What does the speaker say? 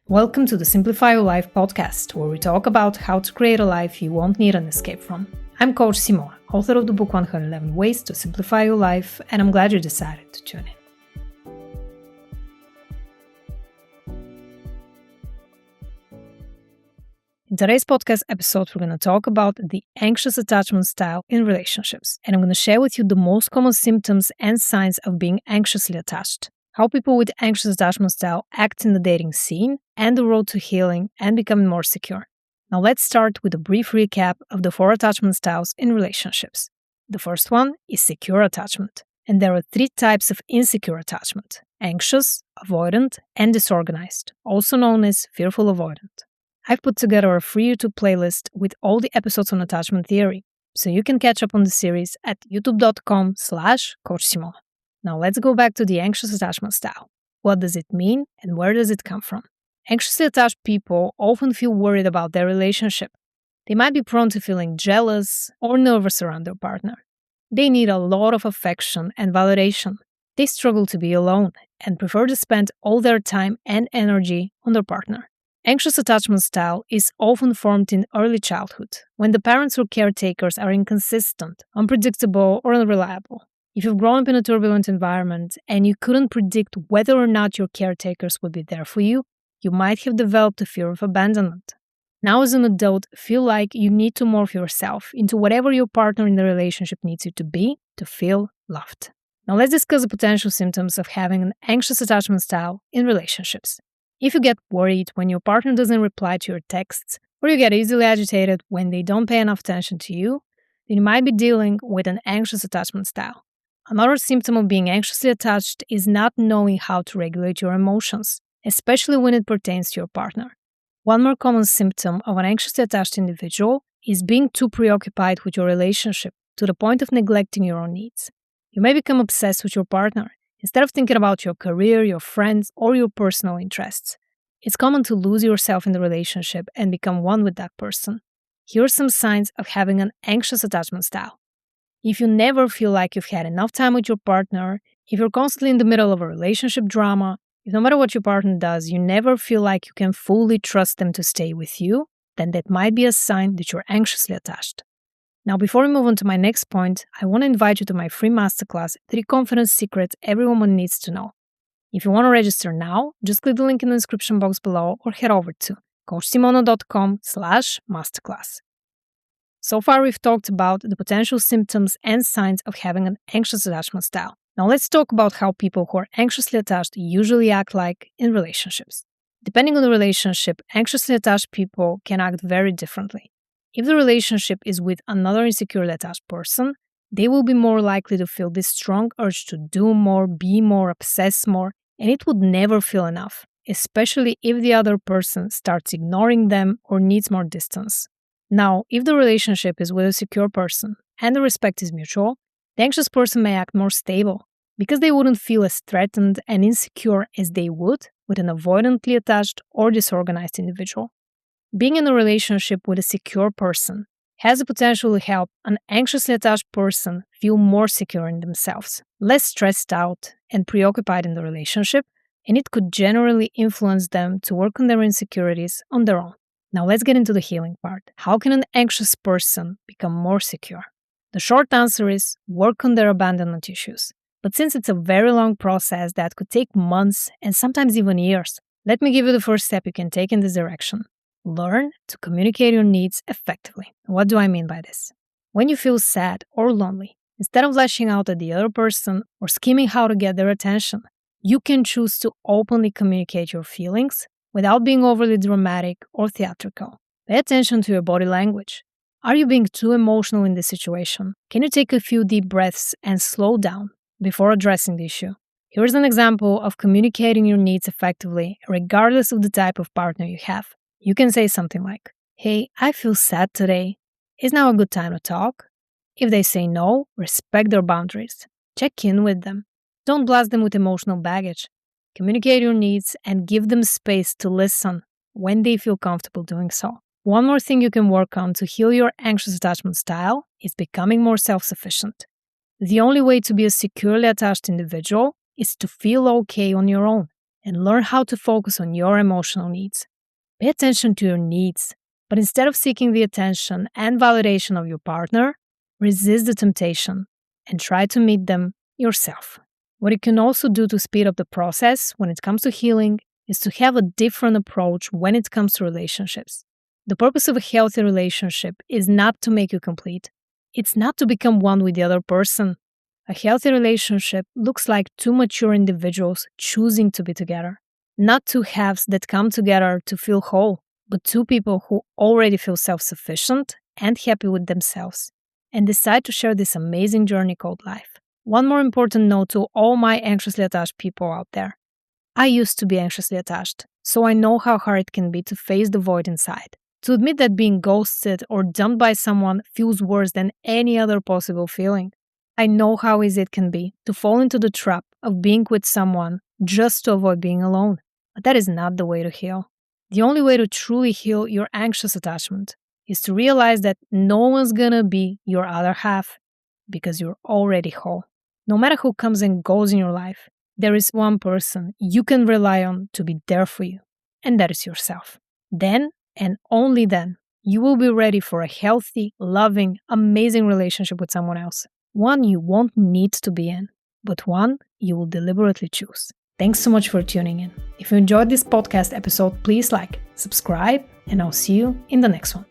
Welcome to the Simplify Your Life podcast, where we talk about how to create a life you won't need an escape from. I'm Coach Simona, author of the book 111 Ways to Simplify Your Life, and I'm glad you decided to tune in. In today's podcast episode, we're going to talk about the anxious attachment style in relationships, and I'm going to share with you the most common symptoms and signs of being anxiously attached, how people with anxious attachment style act in the dating scene, and the road to healing and becoming more secure. Now let's start with a brief recap of the 4 attachment styles in relationships. The first one is secure attachment, and there are 3 types of insecure attachment: anxious, avoidant, and disorganized, also known as fearful avoidant. I've put together a free YouTube playlist with all the episodes on attachment theory, so you can catch up on the series at youtube.com/CoachSimona. Now let's go back to the anxious attachment style. What does it mean and where does it come from? Anxiously attached people often feel worried about their relationship. They might be prone to feeling jealous or nervous around their partner. They need a lot of affection and validation. They struggle to be alone and prefer to spend all their time and energy on their partner. Anxious attachment style is often formed in early childhood, when the parents or caretakers are inconsistent, unpredictable, or unreliable. If you've grown up in a turbulent environment and you couldn't predict whether or not your caretakers would be there for you, you might have developed a fear of abandonment. Now as an adult, feel like you need to morph yourself into whatever your partner in the relationship needs you to be to feel loved. Now let's discuss the potential symptoms of having an anxious attachment style in relationships. If you get worried when your partner doesn't reply to your texts, or you get easily agitated when they don't pay enough attention to you, then you might be dealing with an anxious attachment style. Another symptom of being anxiously attached is not knowing how to regulate your emotions, especially when it pertains to your partner. One more common symptom of an anxiously attached individual is being too preoccupied with your relationship to the point of neglecting your own needs. You may become obsessed with your partner instead of thinking about your career, your friends, or your personal interests. It's common to lose yourself in the relationship and become one with that person. Here are some signs of having an anxious attachment style. If you never feel like you've had enough time with your partner, if you're constantly in the middle of a relationship drama, if no matter what your partner does, you never feel like you can fully trust them to stay with you, then that might be a sign that you're anxiously attached. Now, before we move on to my next point, I want to invite you to my free masterclass, 3 Confidence Secrets Every Woman Needs to Know. If you want to register now, just click the link in the description box below or head over to coachsimona.com/masterclass. So far, we've talked about the potential symptoms and signs of having an anxious attachment style. Now let's talk about how people who are anxiously attached usually act like in relationships. Depending on the relationship, anxiously attached people can act very differently. If the relationship is with another insecurely attached person, they will be more likely to feel this strong urge to do more, be more, obsess more, and it would never feel enough, especially if the other person starts ignoring them or needs more distance. Now, if the relationship is with a secure person and the respect is mutual, the anxious person may act more stable because they wouldn't feel as threatened and insecure as they would with an avoidantly attached or disorganized individual. Being in a relationship with a secure person has the potential to help an anxiously attached person feel more secure in themselves, less stressed out and preoccupied in the relationship, and it could generally influence them to work on their insecurities on their own. Now let's get into the healing part. How can an anxious person become more secure? The short answer is work on their abandonment issues. But since it's a very long process that could take months and sometimes even years, let me give you the first step you can take in this direction. Learn to communicate your needs effectively. What do I mean by this? When you feel sad or lonely, instead of lashing out at the other person or scheming how to get their attention, you can choose to openly communicate your feelings without being overly dramatic or theatrical. Pay attention to your body language. Are you being too emotional in this situation? Can you take a few deep breaths and slow down before addressing the issue? Here's an example of communicating your needs effectively, regardless of the type of partner you have. You can say something like, "Hey, I feel sad today. Is now a good time to talk?" If they say no, respect their boundaries. Check in with them. Don't blast them with emotional baggage. Communicate your needs and give them space to listen when they feel comfortable doing so. One more thing you can work on to heal your anxious attachment style is becoming more self-sufficient. The only way to be a securely attached individual is to feel okay on your own. and learn how to focus on your emotional needs. Pay attention to your needs, but instead of seeking the attention and validation of your partner, resist the temptation and try to meet them yourself. What you can also do to speed up the process when it comes to healing is to have a different approach when it comes to relationships. The purpose of a healthy relationship is not to make you complete. It's not to become one with the other person. A healthy relationship looks like two mature individuals choosing to be together. Not two halves that come together to feel whole, but two people who already feel self-sufficient and happy with themselves and decide to share this amazing journey called life. One more important note to all my anxiously attached people out there. I used to be anxiously attached, so I know how hard it can be to face the void inside. To admit that being ghosted or dumped by someone feels worse than any other possible feeling. I know how easy it can be to fall into the trap of being with someone just to avoid being alone. But that is not the way to heal. The only way to truly heal your anxious attachment is to realize that no one's gonna be your other half because you're already whole. No matter who comes and goes in your life, there is one person you can rely on to be there for you, and that is yourself. Then, and only then, you will be ready for a healthy, loving, amazing relationship with someone else. One you won't need to be in, but one you will deliberately choose. Thanks so much for tuning in. If you enjoyed this podcast episode, please like, subscribe, and I'll see you in the next one.